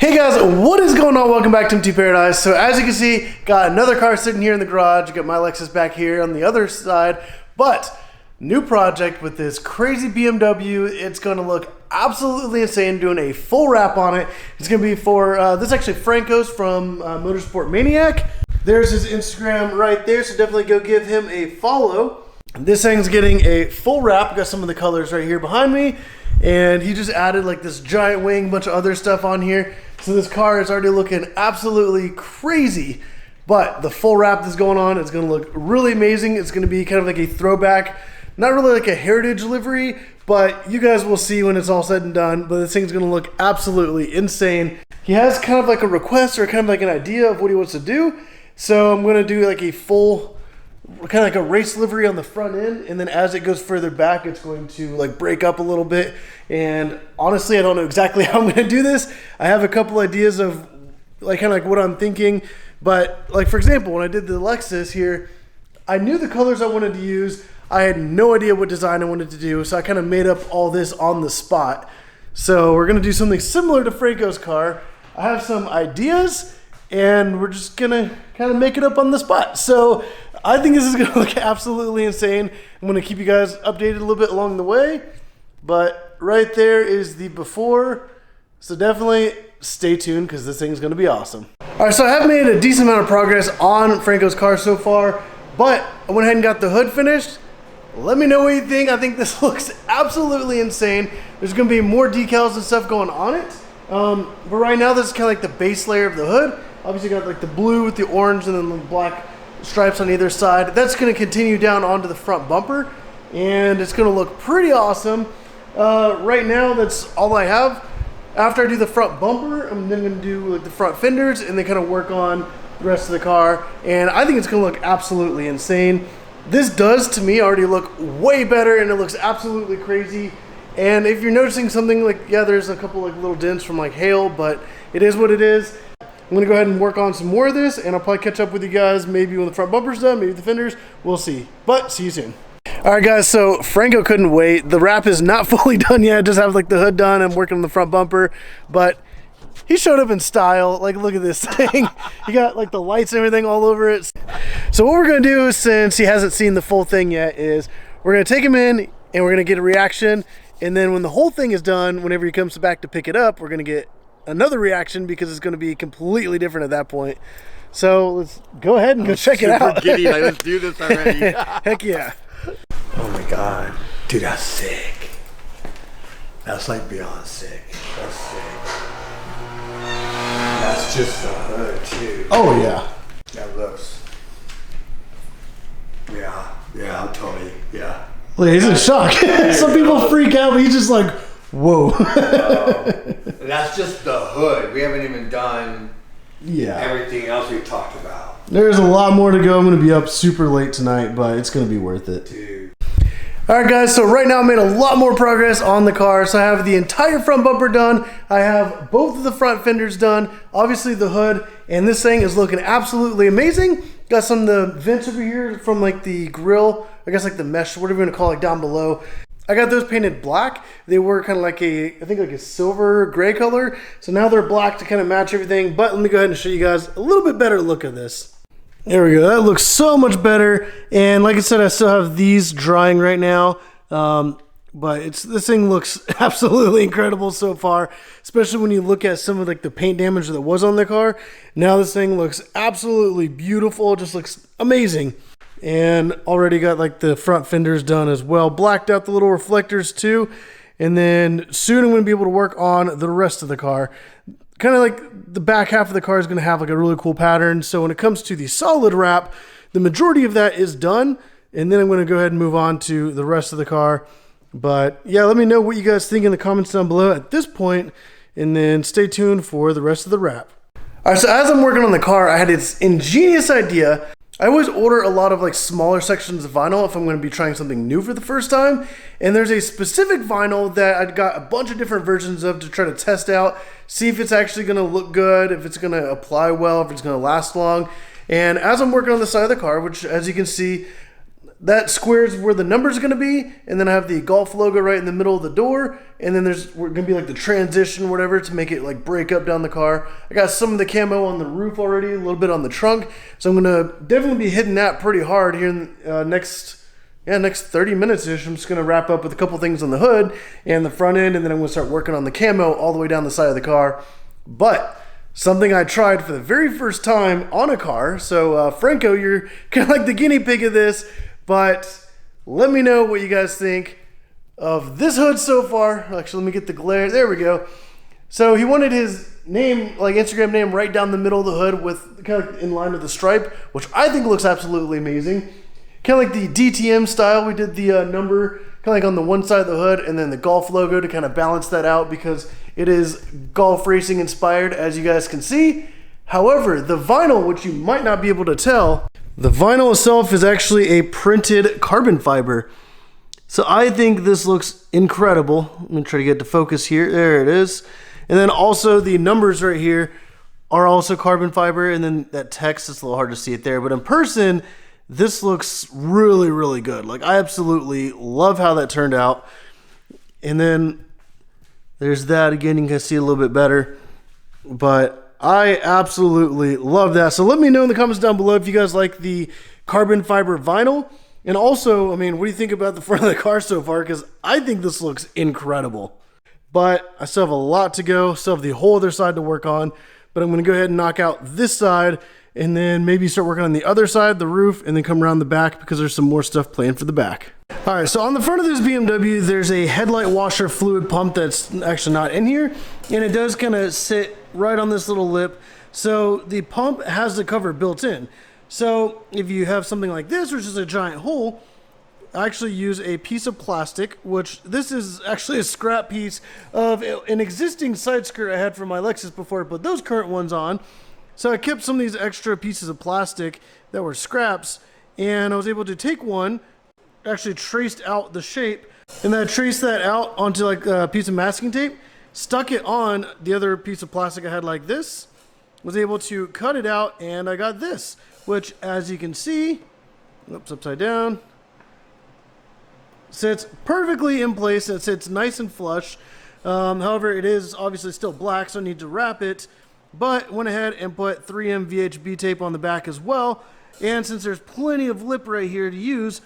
Hey guys, what is going on? Welcome back to MT Paradise. So as you can see, got another car sitting here in the garage. Got my Lexus back here on the other side. But new project with this crazy BMW. It's going to look absolutely insane. Doing a full wrap on it. It's going to be for this is actually Franco's from Motorsport Maniac. There's his Instagram right there, so definitely go give him a follow. This thing's getting a full wrap. Got some of the colors right here behind me. And he just added like this giant wing, bunch of other stuff on here. So this car is already looking absolutely crazy. But the full wrap that's going on is going to look really amazing. It's going to be kind of like a throwback, not really like a heritage livery, but you guys will see when it's all said and done. But this thing's going to look absolutely insane. He has kind of like a request or kind of like an idea of what he wants to do. So I'm going to do like a full, kind of like a race livery on the front end, and then as it goes further back, it's going to like break up a little bit. And honestly, I don't know exactly how I'm going to do this. I have a couple ideas of like kind of like what I'm thinking, but like for example, when I did the Lexus here, I knew the colors I wanted to use. I had no idea what design I wanted to do, so I kind of made up all this on the spot. So we're going to do something similar to Franco's car. I have some ideas, and we're just going to kind of make it up on the spot. So I think this is going to look absolutely insane. I'm going to keep you guys updated a little bit along the way. But right there is the before. So definitely stay tuned because this thing's going to be awesome. All right, so I have made a decent amount of progress on Franco's car so far. But I went ahead and got the hood finished. Let me know what you think. I think this looks absolutely insane. There's going to be more decals and stuff going on it. But right now, this is kind of like the base layer of the hood. Obviously got like the blue with the orange and then the black stripes on either side. That's going to continue down onto the front bumper, and it's going to look pretty awesome. Right now, that's all I have. After I do the front bumper, I'm then going to do like the front fenders and then kind of work on the rest of the car. And I think it's going to look absolutely insane. This does, to me, already look way better, and it looks absolutely crazy. And if you're noticing something like, yeah, there's a couple like little dents from like hail, but it is what it is. I'm going to go ahead and work on some more of this, and I'll probably catch up with you guys maybe when the front bumper's done, maybe the fenders. We'll see. But see you soon. All right, guys, so Franco couldn't wait. The wrap is not fully done yet. I just have like the hood done. I'm working on the front bumper, but he showed up in style. Like, look at this thing. He got like the lights and everything all over it. So what we're going to do, since he hasn't seen the full thing yet, is we're going to take him in and we're going to get a reaction. And then when the whole thing is done, whenever he comes back to pick it up, we're going to get another reaction because it's going to be completely different at that point. So let's go ahead and go check it out. Giddy, like, let's do this already. Heck yeah. Oh my god. Dude, that's sick. That's like beyond sick. That's sick. That's just the hood too. Oh yeah. That looks. Yeah, I'm totally, yeah. Look, he's in shock. Some people freak out, but he's just like, whoa. That's just the hood. We haven't even done everything else we talked about. There's a lot more to go. I'm going to be up super late tonight, but it's going to be worth it. Dude. All right, guys, so right now I made a lot more progress on the car. So I have the entire front bumper done. I have both of the front fenders done, obviously the hood, and this thing is looking absolutely amazing. Got some of the vents over here from like the grill, I guess like the mesh, whatever you want to call it, down below. I got those painted black. They were kind of like I think like a silver gray color. So now they're black to kind of match everything. But let me go ahead and show you guys a little bit better look of this. There we go. That looks so much better. And like I said, I still have these drying right now. But this thing looks absolutely incredible so far, especially when you look at some of like the paint damage that was on the car. Now this thing looks absolutely beautiful. It just looks amazing. And already got like the front fenders done as well. Blacked out the little reflectors too. And then soon I'm going to be able to work on the rest of the car. Kind of like the back half of the car is going to have like a really cool pattern. So when it comes to the solid wrap, the majority of that is done. And then I'm going to go ahead and move on to the rest of the car. But yeah, let me know what you guys think in the comments down below at this point. And then stay tuned for the rest of the wrap. All right, so as I'm working on the car, I had this ingenious idea. I always order a lot of like smaller sections of vinyl if I'm going to be trying something new for the first time. And there's a specific vinyl that I got a bunch of different versions of to try to test out, see if it's actually going to look good, if it's going to apply well, if it's going to last long. And as I'm working on the side of the car, which as you can see, that square's where the number's going to be, and then I have the Golf logo right in the middle of the door, and then we're going to be like the transition, whatever, to make it like break up down the car. I got some of the camo on the roof already, a little bit on the trunk, so I'm going to definitely be hitting that pretty hard here in next 30 minutes-ish. I'm just going to wrap up with a couple things on the hood and the front end, and then I'm going to start working on the camo all the way down the side of the car. But something I tried for the very first time on a car. So, Franco, you're kind of like the guinea pig of this, but let me know what you guys think of this hood so far. Actually, let me get the glare. There we go. So he wanted his name, like Instagram name, right down the middle of the hood with kind of in line with the stripe, which I think looks absolutely amazing. Kind of like the DTM style. We did the number kind of like on the one side of the hood, and then the Golf logo to kind of balance that out because it is golf racing inspired, as you guys can see. However, the vinyl, which you might not be able to tell, the vinyl itself is actually a printed carbon fiber. So I think this looks incredible. I'm going to try to get to focus here. There it is. And then also the numbers right here are also carbon fiber, and then that text, it's a little hard to see it there, but in person, this looks really, really good. Like, I absolutely love how that turned out. And then there's that. Again, you can see a little bit better. But I absolutely love that. So let me know in the comments down below if you guys like the carbon fiber vinyl. And also, I mean, what do you think about the front of the car so far? Because I think this looks incredible. But I still have a lot to go. Still have the whole other side to work on. But I'm going to go ahead and knock out this side, and then maybe start working on the other side, the roof, and then come around the back because there's some more stuff planned for the back. All right, so on the front of this BMW, there's a headlight washer fluid pump that's actually not in here, and it does kind of sit right on this little lip. So the pump has the cover built in. So if you have something like this, which is a giant hole, I actually use a piece of plastic, which this is actually a scrap piece of an existing side skirt I had for my Lexus before I put those current ones on. So I kept some of these extra pieces of plastic that were scraps, and I was able to take one, actually traced out the shape, and then I traced that out onto like a piece of masking tape, stuck it on the other piece of plastic I had like this, was able to cut it out, and I got this, which, as you can see, oops, upside down, sits perfectly in place. It sits nice and flush. However, it is obviously still black, so I need to wrap it. But went ahead and put 3M VHB tape on the back as well. And since there's plenty of lip right here to use,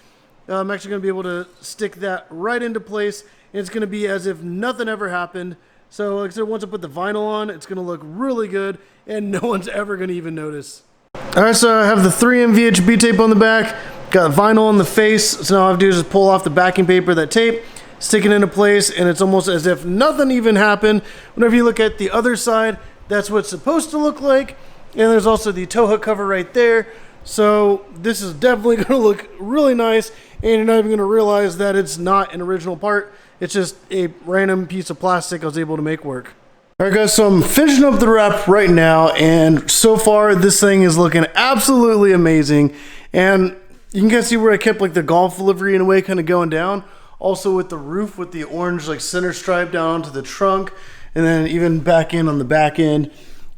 I'm actually going to be able to stick that right into place. And it's going to be as if nothing ever happened. So like I said, once I put the vinyl on, it's going to look really good, and no one's ever going to even notice. All right, so I have the 3M VHB tape on the back, got vinyl on the face. So now all I have to do is just pull off the backing paper, that tape, stick it into place, and it's almost as if nothing even happened. Whenever you look at the other side, that's what it's supposed to look like. And there's also the tow hook cover right there. So this is definitely going to look really nice, and you're not even going to realize that it's not an original part. It's just a random piece of plastic I was able to make work. All right, guys, so I'm finishing up the wrap right now, and so far this thing is looking absolutely amazing. And you can kind of see where I kept like the Golf livery in a way kind of going down. Also with the roof with the orange like center stripe down onto the trunk, and then even back in on the back end.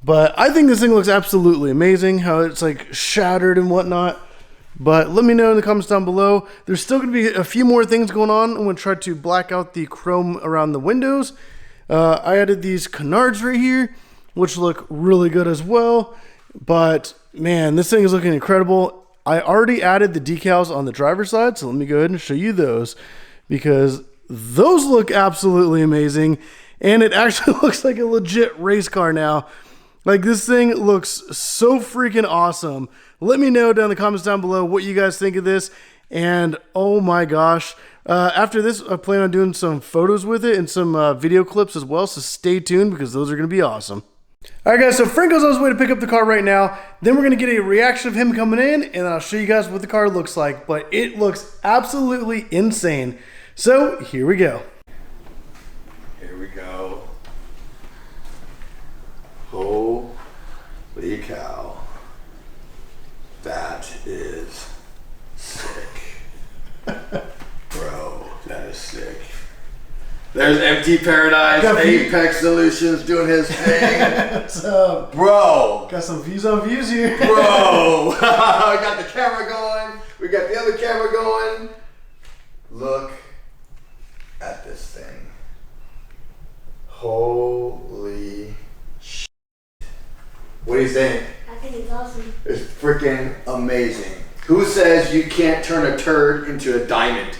But I think this thing looks absolutely amazing, how it's like shattered and whatnot. But let me know in the comments down below. There's still going to be a few more things going on. I'm going to try to black out the chrome around the windows. I added these canards right here, which look really good as well. But man, this thing is looking incredible. I already added the decals on the driver's side, so let me go ahead and show you those, because those look absolutely amazing. And it actually looks like a legit race car now. Like, this thing looks so freaking awesome. Let me know down in the comments down below what you guys think of this. And oh my gosh, after this, I plan on doing some photos with it and some video clips as well. So stay tuned, because those are going to be awesome. All right, guys, so Franco's on his way to pick up the car right now. Then we're going to get a reaction of him coming in, and then I'll show you guys what the car looks like. But it looks absolutely insane. So here we go. Here we go. Holy cow. That is sick. Bro, that is sick. There's Empty Paradise, Apex Solutions doing his thing. What's up? Bro. Got some views on views here. Bro. I got the camera going. We got the other camera going. Look at this thing. Holy shit. What do you think? I think it's awesome. It's freaking amazing. Who says you can't turn a turd into a diamond?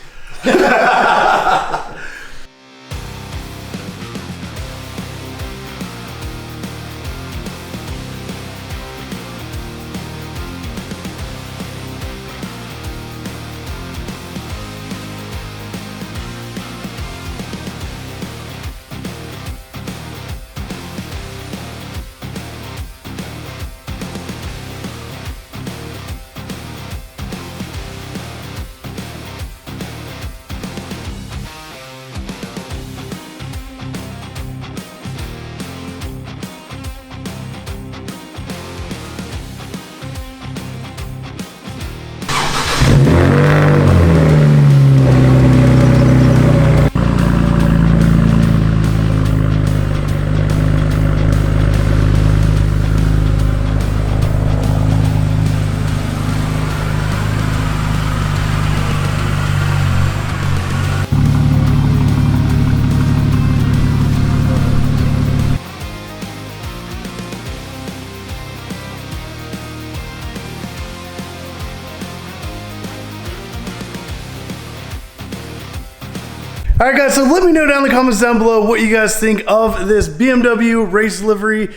All right, guys, so let me know down in the comments down below what you guys think of this BMW race livery.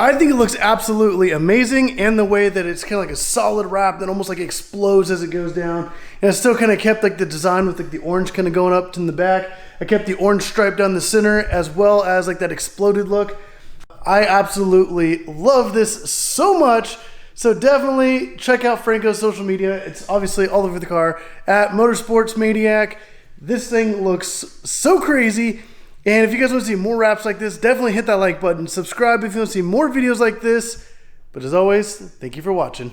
I think it looks absolutely amazing, and the way that it's kind of like a solid wrap that almost like explodes as it goes down. And it still kind of kept like the design with like the orange kind of going up in the back. I kept the orange stripe down the center as well as like that exploded look. I absolutely love this so much. So definitely check out Franco's social media. It's obviously all over the car at Motorsports Maniac. This thing looks so crazy. And if you guys want to see more wraps like this, definitely hit that like button. Subscribe if you want to see more videos like this. But as always, thank you for watching.